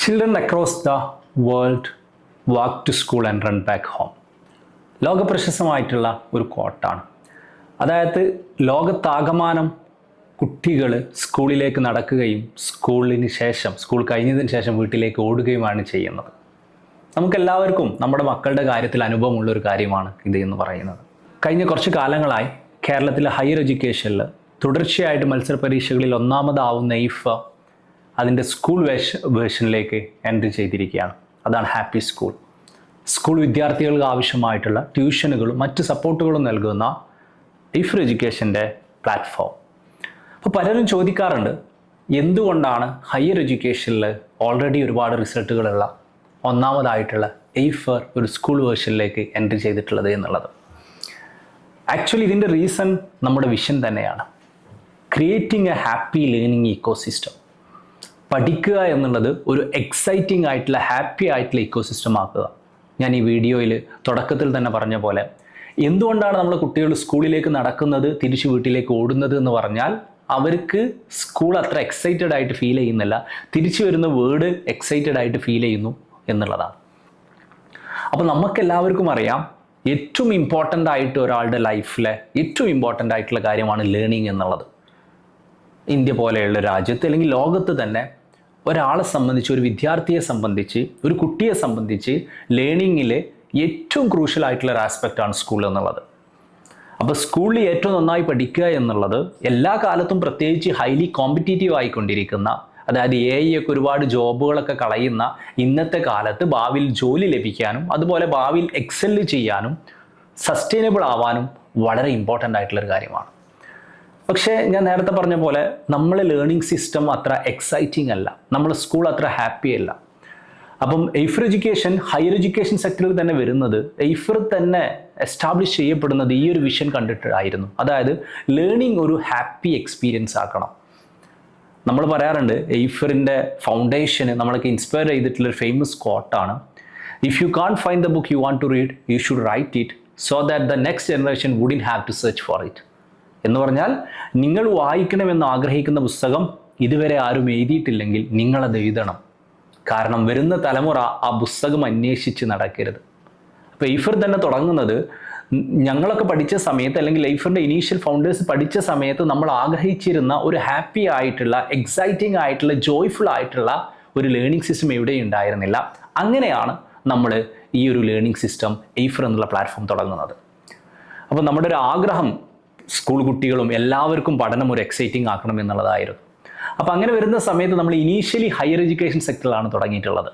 Children across the world walk to school and run back home. ലോകപ്രശസ്തമായിട്ടുള്ള ഒരു കോട്ടാണ്. അതായത് ലോകത്താകമാനം കുട്ടികൾ സ്കൂളിലേക്ക് നടക്കുകയും സ്കൂൾ കഴിഞ്ഞതിന് ശേഷം വീട്ടിലേക്ക് ഓടുകയുമാണ് ചെയ്യുന്നത്. നമുക്കെല്ലാവർക്കും നമ്മുടെ മക്കളുടെ കാര്യത്തിൽ അനുഭവമുള്ളൊരു കാര്യമാണ് ഇത് എന്ന് പറയുന്നത്. കഴിഞ്ഞ കുറച്ച് കാലങ്ങളായി കേരളത്തിലെ ഹയർ എഡ്യൂക്കേഷനിൽ തുടർച്ചയായിട്ട് മത്സര പരീക്ഷകളിൽ ഒന്നാമതാവുന്ന നെയ്ഫ് അതിൻ്റെ സ്കൂൾ വേർഷനിലേക്ക് എൻട്രി ചെയ്തിരിക്കുകയാണ്. അതാണ് ഹാപ്പി സ്കൂൾ. സ്കൂൾ വിദ്യാർത്ഥികൾക്ക് ആവശ്യമായിട്ടുള്ള ട്യൂഷനുകളും മറ്റ് സപ്പോർട്ടുകളും നൽകുന്ന ഇഫർ എഡ്യൂക്കേഷൻ്റെ പ്ലാറ്റ്ഫോം. അപ്പോൾ പലരും ചോദിക്കാറുണ്ട്, എന്തുകൊണ്ടാണ് ഹയർ എഡ്യൂക്കേഷനിൽ ഓൾറെഡി ഒരുപാട് റിസൾട്ടുകളുള്ള ഒന്നാമതായിട്ടുള്ള എയ്ഫർ ഒരു സ്കൂൾ വേർഷനിലേക്ക് എൻട്രി ചെയ്തിട്ടുള്ളത് എന്നുള്ളത്. ആക്ച്വലി ഇതിൻ്റെ റീസൺ നമ്മുടെ വിഷൻ തന്നെയാണ്. Creating A happy learning ecosystem. പഠിക്കുക എന്നുള്ളത് ഒരു എക്സൈറ്റിംഗ് ആയിട്ടുള്ള ഹാപ്പി ആയിട്ടുള്ള ഇക്കോസിസ്റ്റം ആക്കുക. ഞാൻ ഈ വീഡിയോയിൽ തുടക്കത്തിൽ തന്നെ പറഞ്ഞ പോലെ എന്തുകൊണ്ടാണ് നമ്മൾ കുട്ടികൾ സ്കൂളിലേക്ക് നടക്കുന്നത്, തിരിച്ച് വീട്ടിലേക്ക് ഓടുന്നത് എന്ന് പറഞ്ഞാൽ അവർക്ക് സ്കൂൾ അത്ര എക്സൈറ്റഡ് ആയിട്ട് ഫീൽ ചെയ്യുന്നില്ല, തിരിച്ചു വരുന്ന വേർഡ് എക്സൈറ്റഡ് ആയിട്ട് ഫീൽ ചെയ്യുന്നു എന്നുള്ളതാണ്. അപ്പോൾ നമുക്കെല്ലാവർക്കും അറിയാം, ഏറ്റവും ഇമ്പോർട്ടൻ്റ് ആയിട്ട് ഒരാളുടെ ലൈഫിലെ ഏറ്റവും ഇമ്പോർട്ടൻ്റ് ആയിട്ടുള്ള കാര്യമാണ് ലേണിംഗ് എന്നുള്ളത്. ഇന്ത്യ പോലെയുള്ള രാജ്യത്ത് അല്ലെങ്കിൽ ലോകത്ത് തന്നെ ഒരാളെ സംബന്ധിച്ച്, ഒരു വിദ്യാർത്ഥിയെ സംബന്ധിച്ച്, ഒരു കുട്ടിയെ സംബന്ധിച്ച് ലേണിങ്ങിലെ ഏറ്റവും ക്രൂഷ്യൽ ആയിട്ടുള്ള ഒരു ആസ്പെക്റ്റാണ് സ്കൂൾ എന്നുള്ളത്. അപ്പോൾ സ്കൂളിൽ ഏറ്റവും നന്നായി പഠിക്കുക എന്നുള്ളത് എല്ലാ കാലത്തും, പ്രത്യേകിച്ച് ഹൈലി കോമ്പറ്റീറ്റീവ് ആയിക്കൊണ്ടിരിക്കുന്ന, അതായത് ഒക്കെ ഒരുപാട് ജോബുകളൊക്കെ കളയുന്ന ഇന്നത്തെ കാലത്ത് ഭാവിയിൽ ജോലി ലഭിക്കാനും അതുപോലെ ഭാവിയിൽ എക്സെല് ചെയ്യാനും സസ്റ്റൈനബിൾ ആവാനും വളരെ ഇമ്പോർട്ടൻ്റ് ആയിട്ടുള്ളൊരു കാര്യമാണ്. പക്ഷേ ഞാൻ നേരത്തെ പറഞ്ഞ പോലെ നമ്മൾ ലേണിംഗ് സിസ്റ്റം അത്ര എക്സൈറ്റിംഗ് അല്ല, നമ്മൾ സ്കൂൾ അത്ര ഹാപ്പി അല്ല. അപ്പം എയ്ഫർ എഡ്യൂക്കേഷൻ ഹയർ എഡ്യൂക്കേഷൻ സെക്ടറിൽ തന്നെ വരുന്നത്, എയ്ഫർ തന്നെ എസ്റ്റാബ്ലിഷ് ചെയ്യപ്പെടുന്നത് ഈ ഒരു വിഷൻ കണ്ടിട്ടായിരുന്നു. അതായത് ലേണിംഗ് ഒരു ഹാപ്പി എക്സ്പീരിയൻസ് ആക്കണം. നമ്മൾ പറയാറുണ്ട്, എയ്ഫറിൻ്റെ ഫൗണ്ടേഷന് നമ്മളൊക്കെ ഇൻസ്പയർ ചെയ്തിട്ടുള്ളൊരു ഫേമസ് കോട്ടാണ്, if you can find the book you want to read you should write it so that the next generation wouldn't have to search for it. എന്ന് പറഞ്ഞാൽ, നിങ്ങൾ വായിക്കണമെന്ന് ആഗ്രഹിക്കുന്ന പുസ്തകം ഇതുവരെ ആരും എഴുതിയിട്ടില്ലെങ്കിൽ നിങ്ങളത് എഴുതണം. കാരണം വരുന്ന തലമുറ ആ പുസ്തകം അന്വേഷിച്ച് നടക്കരുത്. അപ്പോൾ എയ്ഫർ തന്നെ തുടങ്ങുന്നത്, ഞങ്ങളൊക്കെ പഠിച്ച സമയത്ത് അല്ലെങ്കിൽ എയ്ഫറിൻ്റെ ഇനീഷ്യൽ ഫൗണ്ടേഴ്സ് പഠിച്ച സമയത്ത് നമ്മൾ ആഗ്രഹിച്ചിരുന്ന ഒരു ഹാപ്പി ആയിട്ടുള്ള, എക്സൈറ്റിംഗ് ആയിട്ടുള്ള, ജോയ്ഫുൾ ആയിട്ടുള്ള ഒരു ലേണിംഗ് സിസ്റ്റം എവിടെയും ഉണ്ടായിരുന്നില്ല. അങ്ങനെയാണ് നമ്മൾ ഈ ഒരു ലേണിംഗ് സിസ്റ്റം എയ്ഫർ എന്നുള്ള പ്ലാറ്റ്ഫോം തുടങ്ങുന്നത്. അപ്പോൾ നമ്മുടെ ഒരു ആഗ്രഹം സ്കൂൾ കുട്ടികളും എല്ലാവർക്കും പഠനം ഒരു എക്സൈറ്റിംഗ് ആക്കണം എന്നുള്ളതായിരുന്നു. അപ്പോൾ അങ്ങനെ വരുന്ന സമയത്ത് നമ്മൾ ഇനീഷ്യലി ഹയർ എഡ്യൂക്കേഷൻ സെക്ടറിലാണ് തുടങ്ങിയിട്ടുള്ളത്,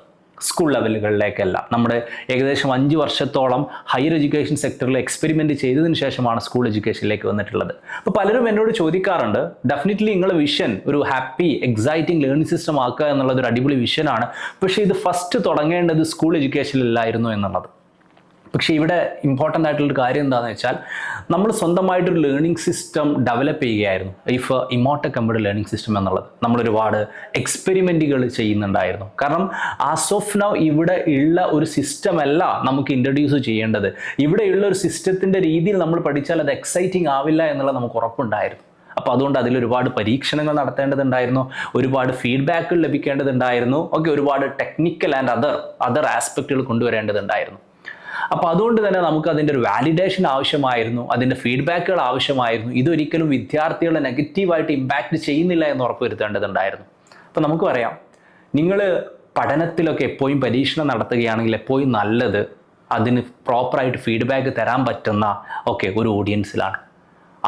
സ്കൂൾ ലെവലുകളിലേക്കല്ല. നമ്മുടെ ഏകദേശം 5 വർഷത്തോളം ഹയർ എഡ്യൂക്കേഷൻ സെക്ടറിൽ എക്സ്പെരിമെൻ്റ് ചെയ്തതിന് ശേഷമാണ് സ്കൂൾ എഡ്യൂക്കേഷനിലേക്ക് വന്നിട്ടുള്ളത്. അപ്പോൾ പലരും എന്നോട് ചോദിക്കാറുണ്ട്, ഡെഫിനറ്റ്ലി നിങ്ങളുടെ വിഷൻ ഒരു ഹാപ്പി എക്സൈറ്റിംഗ് ലേണിംഗ് സിസ്റ്റം ആക്കുക എന്നുള്ളത് ഒരു അടിപൊളി വിഷനാണ്, പക്ഷേ ഇത് ഫസ്റ്റ് തുടങ്ങേണ്ടത് സ്കൂൾ എഡ്യൂക്കേഷനിലായിരുന്നു എന്നുള്ളത്. പക്ഷേ ഇവിടെ ഇമ്പോർട്ടൻ്റ് ആയിട്ടുള്ളൊരു കാര്യം എന്താണെന്ന് വെച്ചാൽ, നമ്മൾ സ്വന്തമായിട്ടൊരു ലേണിംഗ് സിസ്റ്റം ഡെവലപ്പ് ചെയ്യുകയായിരുന്നു. ഇഫ് ഇമോട്ടക് എംബഡ് ലേണിംഗ് സിസ്റ്റം എന്നുള്ളത് നമ്മൾ ഒരുപാട് എക്സ്പെരിമെൻറ്റുകൾ ചെയ്യുന്നുണ്ടായിരുന്നു. കാരണം ആസ് ഓഫ് നൗ ഇവിടെ ഉള്ള ഒരു സിസ്റ്റം അല്ല നമുക്ക് ഇൻട്രൊഡ്യൂസ് ചെയ്യേണ്ടത്. ഇവിടെയുള്ള ഒരു സിസ്റ്റത്തിൻ്റെ രീതിയിൽ നമ്മൾ പഠിച്ചാൽ അത് എക്സൈറ്റിംഗ് ആവില്ല എന്നുള്ളത് നമുക്ക് ഉറപ്പുണ്ടായിരുന്നു. അപ്പോൾ അതുകൊണ്ട് അതിലൊരുപാട് പരീക്ഷണങ്ങൾ നടത്തേണ്ടതുണ്ടായിരുന്നു, ഒരുപാട് ഫീഡ്ബാക്കുകൾ ലഭിക്കേണ്ടതുണ്ടായിരുന്നു, ഒരുപാട് ടെക്നിക്കൽ ആൻഡ് അതർ ആസ്പെക്റ്റുകൾ കൊണ്ടുവരേണ്ടതുണ്ടായിരുന്നു. അപ്പോൾ അതുകൊണ്ട് തന്നെ നമുക്ക് അതിൻ്റെ ഒരു വാലിഡേഷൻ ആവശ്യമായിരുന്നു, അതിൻ്റെ ഫീഡ്ബാക്കുകൾ ആവശ്യമായിരുന്നു. ഇതൊരിക്കലും വിദ്യാർത്ഥികളെ നെഗറ്റീവായിട്ട് ഇമ്പാക്റ്റ് ചെയ്യുന്നില്ല എന്ന് ഉറപ്പുവരുത്തേണ്ടതുണ്ടായിരുന്നു. അപ്പോൾ നമുക്ക് പറയാം, നിങ്ങൾ പഠനത്തിലൊക്കെ എപ്പോഴും പരീക്ഷണം നടത്തുകയാണെങ്കിൽ എപ്പോഴും നല്ലത് അതിന് പ്രോപ്പറായിട്ട് ഫീഡ്ബാക്ക് തരാൻ പറ്റുന്ന ഒരു ഓഡിയൻസിലാണ്.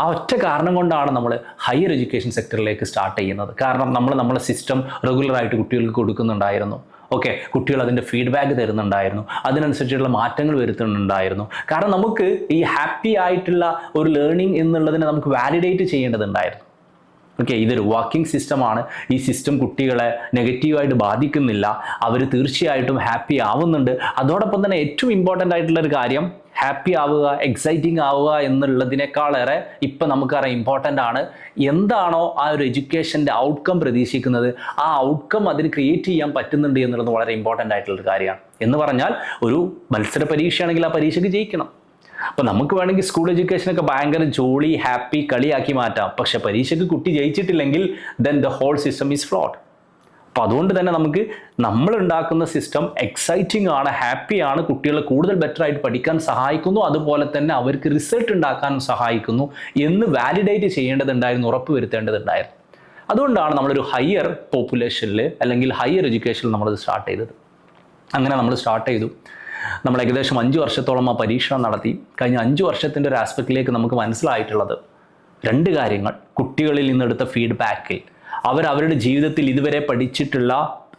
ആ ഒറ്റ കാരണം കൊണ്ടാണ് നമ്മൾ ഹയർ എഡ്യൂക്കേഷൻ സെക്ടറിലേക്ക് സ്റ്റാർട്ട് ചെയ്യുന്നത്. കാരണം നമ്മളെ സിസ്റ്റം റെഗുലറായിട്ട് കുട്ടികൾക്ക് കൊടുക്കുന്നുണ്ടായിരുന്നു. കുട്ടികൾ അതിൻ്റെ ഫീഡ്ബാക്ക് തരുന്നുണ്ടായിരുന്നു, അതിനനുസരിച്ചുള്ള മാറ്റങ്ങൾ വരുത്തുന്നുണ്ടായിരുന്നു. കാരണം നമുക്ക് ഈ ഹാപ്പി ആയിട്ടുള്ള ഒരു ലേണിംഗ് എന്നുള്ളതിനെ നമുക്ക് വാലിഡേറ്റ് ചെയ്യേണ്ടതുണ്ടായിരുന്നു. ഇതൊരു വർക്കിംഗ് സിസ്റ്റമാണ്, ഈ സിസ്റ്റം കുട്ടികളെ നെഗറ്റീവായിട്ട് ബാധിക്കുന്നില്ല, അവർ തീർച്ചയായിട്ടും ഹാപ്പി ആവുന്നുണ്ട്. അതോടൊപ്പം തന്നെ ഏറ്റവും ഇമ്പോർട്ടൻ്റ് ആയിട്ടുള്ളൊരു കാര്യം, ഹാപ്പി ആവുക, എക്സൈറ്റിംഗ് ആവുക എന്നുള്ളതിനേക്കാളേറെ ഇപ്പം നമുക്കറിയാം ഇമ്പോർട്ടൻ്റ് ആണ്, എന്താണോ ആ ഒരു എഡ്യൂക്കേഷൻ്റെ ഔട്ട്കം പ്രതീക്ഷിക്കുന്നത് ആ ഔട്ട്കം അതിന് ക്രിയേറ്റ് ചെയ്യാൻ പറ്റുന്നുണ്ട് എന്നുള്ളത് വളരെ ഇമ്പോർട്ടൻ്റ് ആയിട്ടുള്ളൊരു കാര്യമാണ്. എന്ന് പറഞ്ഞാൽ, ഒരു മത്സര പരീക്ഷയാണെങ്കിൽ ആ പരീക്ഷയ്ക്ക് ജയിക്കണം. അപ്പോൾ നമുക്ക് വേണമെങ്കിൽ സ്കൂൾ എഡ്യൂക്കേഷനൊക്കെ ഭയങ്കര ജോളി ഹാപ്പി കളിയാക്കി മാറ്റാം. പക്ഷെ പരീക്ഷയ്ക്ക് കുട്ടി ജയിച്ചിട്ടില്ലെങ്കിൽ then the whole system is flawed. അപ്പോൾ അതുകൊണ്ട് തന്നെ നമുക്ക് നമ്മൾ ഉണ്ടാക്കുന്ന സിസ്റ്റം എക്സൈറ്റിംഗ് ആണ്, ഹാപ്പിയാണ്, കുട്ടികളെ കൂടുതൽ ബെറ്റർ ആയിട്ട് പഠിക്കാൻ സഹായിക്കുന്നു, അതുപോലെ തന്നെ അവർക്ക് റിസൾട്ട് ഉണ്ടാക്കാനും സഹായിക്കുന്നു എന്ന് വാലിഡേറ്റ് ചെയ്യേണ്ടതുണ്ടായിരുന്നു, ഉറപ്പ് വരുത്തേണ്ടതുണ്ടായിരുന്നു. അതുകൊണ്ടാണ് നമ്മളൊരു ഹയർ പോപ്പുലേഷനിൽ അല്ലെങ്കിൽ ഹയർ എഡ്യൂക്കേഷനിൽ നമ്മളത് സ്റ്റാർട്ട് ചെയ്തത്. അങ്ങനെ നമ്മൾ സ്റ്റാർട്ട് ചെയ്തു. നമ്മൾ ഏകദേശം 5 വർഷത്തോളം ആ പരീക്ഷണം നടത്തി. കഴിഞ്ഞ 5 വർഷത്തിൻ്റെ ഒരു ആസ്പെക്റ്റിലേക്ക് നമുക്ക് മനസ്സിലായിട്ടുള്ളത് 2 കാര്യങ്ങൾ. കുട്ടികളിൽ നിന്നെടുത്ത ഫീഡ്ബാക്കിൽ അവരുടെ ജീവിതത്തിൽ ഇതുവരെ പഠിച്ചിട്ടുള്ള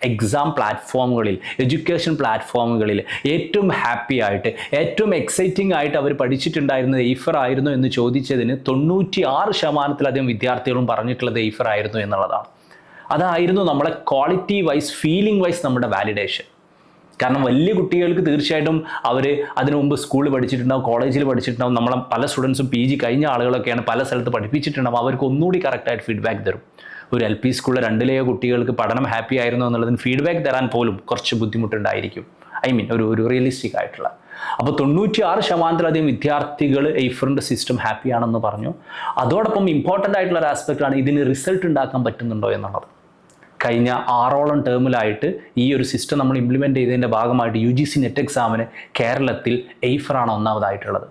എക്സാം പ്ലാറ്റ്ഫോമുകളിൽ, എഡ്യൂക്കേഷൻ പ്ലാറ്റ്ഫോമുകളിൽ ഏറ്റവും ഹാപ്പി ആയിട്ട്, ഏറ്റവും എക്സൈറ്റിംഗ് ആയിട്ട് അവർ പഠിച്ചിട്ടുണ്ടായിരുന്നത് എയ്ഫർ ആയിരുന്നു എന്ന് ചോദിച്ചതിന് 96% വിദ്യാർത്ഥികളും പറഞ്ഞിട്ടുള്ളത് എയ്ഫർ ആയിരുന്നു എന്നുള്ളതാണ്. അതായിരുന്നു നമ്മളെ ക്വാളിറ്റി വൈസ്, ഫീലിംഗ് വൈസ് നമ്മുടെ വാലിഡേഷൻ. കാരണം വലിയ കുട്ടികൾക്ക് തീർച്ചയായിട്ടും അവർ അതിനു മുമ്പ് സ്കൂളിൽ പഠിച്ചിട്ടുണ്ടാവും, കോളേജിൽ പഠിച്ചിട്ടുണ്ടാവും. നമ്മളെ പല സ്റ്റുഡൻസും PG കഴിഞ്ഞ ആളുകളൊക്കെയാണ് പല സ്ഥലത്ത് പഠിപ്പിച്ചിട്ടുണ്ടാവും. അവർക്ക് ഒന്നുകൂടി കറക്റ്റായിട്ട് ഫീഡ്ബാക്ക് തരും. ഒരു LP സ്കൂളിലെ 2ലെയോ കുട്ടികൾക്ക് പഠനം ഹാപ്പി ആയിരുന്നു എന്നുള്ളതിന് ഫീഡ്ബാക്ക് തരാൻ പോലും കുറച്ച് ബുദ്ധിമുട്ടുണ്ടായിരിക്കും. ഒരു റിയലിസ്റ്റിക് ആയിട്ടുള്ള. അപ്പോൾ 96% വിദ്യാർത്ഥികൾ എയ്ഫറിൻ്റെ സിസ്റ്റം ഹാപ്പിയാണെന്ന് പറഞ്ഞു. അതോടൊപ്പം ഇമ്പോർട്ടൻ്റ് ആയിട്ടുള്ള ഒരു ആസ്പെക്റ്റാണ് ഇതിന് റിസൾട്ട് ഉണ്ടാക്കാൻ പറ്റുന്നുണ്ടോ എന്നുള്ളത്. കഴിഞ്ഞ 6ഓളം ടേമിലായിട്ട് ഈ ഒരു സിസ്റ്റം നമ്മൾ ഇംപ്ലിമെൻ്റ് ചെയ്തതിൻ്റെ ഭാഗമായിട്ട് UGC നെറ്റ് എക്സാമിന് കേരളത്തിൽ എയ്ഫറാണ് ഒന്നാമതായിട്ടുള്ളത്.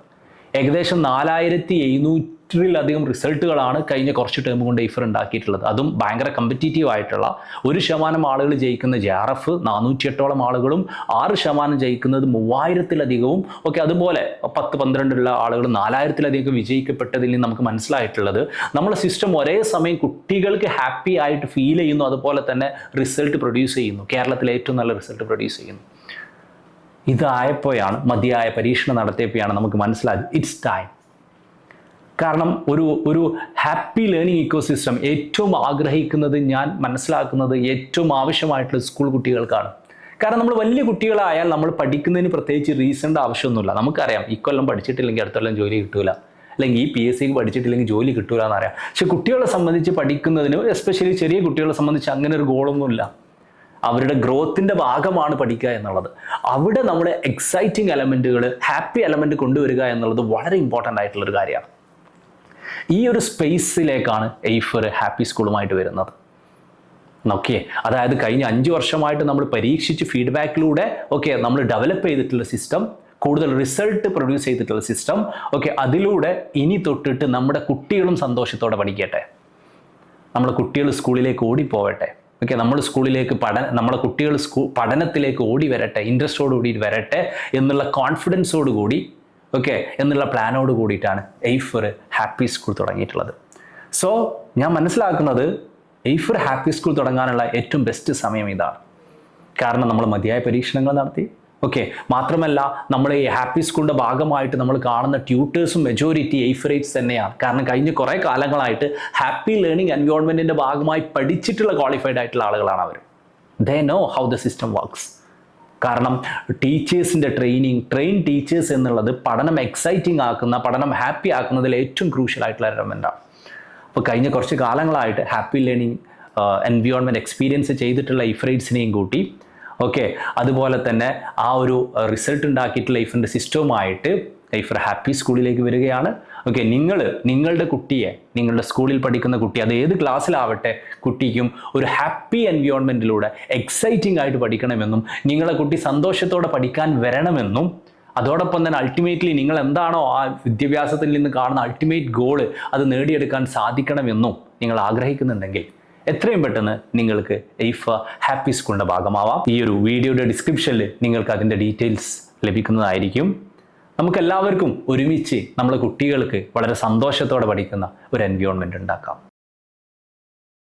ഏകദേശം 4700-ലധികം റിസൾട്ടുകളാണ് കഴിഞ്ഞ കുറച്ച് ടേം കൊണ്ട് എയ്ഫർ ഉണ്ടാക്കിയിട്ടുള്ളത്. അതും ഭയങ്കര കമ്പറ്റീറ്റീവ് ആയിട്ടുള്ള 1% ആളുകൾ ജയിക്കുന്ന JRF 408ഓളം ആളുകളും, 6% ജയിക്കുന്നത് 3000-ലധികവും ഒക്കെ. അതുപോലെ 10-12 ആളുകൾ 4000-ലധികം വിജയിക്കപ്പെട്ടതിൽ നിന്ന് നമുക്ക് മനസ്സിലായിട്ടുള്ളത് നമ്മളെ സിസ്റ്റം ഒരേ സമയം കുട്ടികൾക്ക് ഹാപ്പി ആയിട്ട് ഫീൽ ചെയ്യുന്നു, അതുപോലെ തന്നെ റിസൾട്ട് പ്രൊഡ്യൂസ് ചെയ്യുന്നു. കേരളത്തിലെ ഏറ്റവും നല്ല റിസൾട്ട് പ്രൊഡ്യൂസ് ചെയ്യുന്നു. ഇതായപ്പോഴാണ്, മതിയായ പരീക്ഷണം നടത്തിയപ്പോഴാണ് നമുക്ക് മനസ്സിലായത് ഇറ്റ്സ് ടൈം. കാരണം ഒരു ഹാപ്പി ലേണിംഗ് ഇക്കോസിസ്റ്റം ഏറ്റവും ആഗ്രഹിക്കുന്നത്, ഞാൻ മനസ്സിലാക്കുന്നത് ഏറ്റവും ആവശ്യമായിട്ടുള്ള സ്കൂൾ കുട്ടികൾക്കാണ്. കാരണം നമ്മൾ വലിയ കുട്ടികളായാൽ നമ്മൾ പഠിക്കുന്നതിന് പ്രത്യേകിച്ച് റീസണിൻ്റെ ആവശ്യമൊന്നുമില്ല. നമുക്കറിയാം ഇക്കൊല്ലം പഠിച്ചിട്ടില്ലെങ്കിൽ അടുത്തൊല്ലം ജോലി കിട്ടൂല, അല്ലെങ്കിൽ ഈ PSCക്ക് പഠിച്ചിട്ടില്ലെങ്കിൽ ജോലി കിട്ടൂല എന്നറിയാം. പക്ഷെ കുട്ടികളെ സംബന്ധിച്ച് പഠിക്കുന്നതിന്, എസ്പെഷ്യലി ചെറിയ കുട്ടികളെ സംബന്ധിച്ച് അങ്ങനെ ഒരു ഗോളൊന്നുമില്ല. അവരുടെ ഗ്രോത്തിൻ്റെ ഭാഗമാണ് പഠിക്കുക എന്നുള്ളത്. അവിടെ നമ്മൾ എക്സൈറ്റിംഗ് എലമെൻറ്റുകൾ, ഹാപ്പി എലമെൻറ്റ് കൊണ്ടുവരിക എന്നുള്ളത് വളരെ ഇമ്പോർട്ടൻ്റ് ആയിട്ടുള്ളൊരു കാര്യമാണ്. ഈ ഒരു സ്പേസിലേക്കാണ് എയ്ഫർ ഹാപ്പി സ്കൂളുമായിട്ട് വരുന്നത്. ഓക്കെ, അതായത് കഴിഞ്ഞ 5 വർഷമായിട്ട് നമ്മൾ പരീക്ഷിച്ച് ഫീഡ്ബാക്കിലൂടെ നമ്മൾ ഡെവലപ്പ് ചെയ്തിട്ടുള്ള സിസ്റ്റം, കൂടുതൽ റിസൾട്ട് പ്രൊഡ്യൂസ് ചെയ്തിട്ടുള്ള സിസ്റ്റം. അതിലൂടെ ഇനി തൊട്ടിട്ട് നമ്മുടെ കുട്ടികളും സന്തോഷത്തോടെ പഠിക്കട്ടെ, നമ്മുടെ കുട്ടികൾ സ്കൂളിലേക്ക് ഓടിപ്പോവട്ടെ. നമ്മൾ സ്കൂളിലേക്ക് നമ്മുടെ കുട്ടികൾ പഠനത്തിലേക്ക് ഓടി വരട്ടെ, ഇൻട്രസ്റ്റോട് കൂടി വരട്ടെ എന്നുള്ള കോൺഫിഡൻസോട് കൂടി എന്നുള്ള പ്ലാനോട് കൂടിയിട്ടാണ് എയ്ഫർ ഹാപ്പി സ്കൂൾ തുടങ്ങിയിട്ടുള്ളത്. സോ ഞാൻ മനസ്സിലാക്കുന്നത് എയ്ഫർ ഹാപ്പി സ്കൂൾ തുടങ്ങാനുള്ള ഏറ്റവും ബെസ്റ്റ് സമയം ഇതാണ്. കാരണം നമ്മൾ മതിയായ പരീക്ഷണങ്ങൾ നടത്തി. മാത്രമല്ല നമ്മൾ ഈ ഹാപ്പി സ്കൂളിൻ്റെ ഭാഗമായിട്ട് നമ്മൾ കാണുന്ന ട്യൂട്ടേഴ്സും മെജോറിറ്റി എയ്ഫറേറ്റ്സ് തന്നെയാണ്. കാരണം കഴിഞ്ഞ കുറേ കാലങ്ങളായിട്ട് ഹാപ്പി ലേണിംഗ് എൻവയോൺമെൻറ്റിൻ്റെ ഭാഗമായി പഠിച്ചിട്ടുള്ള ക്വാളിഫൈഡ് ആയിട്ടുള്ള ആളുകളാണ് അവർ. They know how the system works. കാരണം ടീച്ചേഴ്സിൻ്റെ ട്രെയിൻ ടീച്ചേഴ്സ് എന്നുള്ളത് പഠനം എക്സൈറ്റിംഗ് ആക്കുന്ന, പഠനം ഹാപ്പി ആക്കുന്നതിൽ ഏറ്റവും ക്രൂഷ്യൽ ആയിട്ടുള്ള എലമെൻ്റാണ്. അപ്പോൾ കഴിഞ്ഞ കുറച്ച് കാലങ്ങളായിട്ട് ഹാപ്പി ലേണിംഗ് എൻവയോൺമെൻറ്റ് എക്സ്പീരിയൻസ് ചെയ്തിട്ടുള്ള എയ്ഫറേറ്റ്സിനെയും കൂട്ടി അതുപോലെ തന്നെ ആ ഒരു റിസൾട്ട് ഉണ്ടാക്കിയിട്ടുള്ള എയ്ഫറിൻ്റെ സിസ്റ്റവുമായിട്ട് എയ്ഫർ ഹാപ്പി സ്കൂളിലേക്ക് വരികയാണ്. നിങ്ങളുടെ കുട്ടിയെ, നിങ്ങളുടെ സ്കൂളിൽ പഠിക്കുന്ന കുട്ടി, അത് ഏത് ക്ലാസ്സിലാവട്ടെ, കുട്ടിക്കും ഒരു ഹാപ്പി എൻവയോൺമെൻറ്റിലൂടെ എക്സൈറ്റിംഗ് ആയിട്ട് പഠിക്കണമെന്നും, നിങ്ങളെ കുട്ടി സന്തോഷത്തോടെ പഠിക്കാൻ വരണമെന്നും, അതോടൊപ്പം തന്നെ അൾട്ടിമേറ്റ്ലി നിങ്ങൾ എന്താണോ ആ വിദ്യാഭ്യാസത്തിൽ നിന്ന് കാണുന്ന അൾട്ടിമേറ്റ് ഗോള് അത് നേടിയെടുക്കാൻ സാധിക്കണമെന്നും നിങ്ങൾ ആഗ്രഹിക്കുന്നുണ്ടെങ്കിൽ എത്രയും പെട്ടെന്ന് നിങ്ങൾക്ക് എയ്ഫർ ഹാപ്പി സ്കൂളിൻ്റെ ഭാഗമാവാം. ഈ ഒരു വീഡിയോയുടെ ഡിസ്ക്രിപ്ഷനിൽ നിങ്ങൾക്ക് അതിൻ്റെ ഡീറ്റെയിൽസ് ലഭിക്കുന്നതായിരിക്കും. നമുക്കെല്ലാവർക്കും ഒരുമിച്ച് നമ്മളെ കുട്ടികൾക്ക് വളരെ സന്തോഷത്തോടെ പഠിക്കുന്ന ഒരു എൻവയോൺമെൻറ്റ് ഉണ്ടാക്കാം.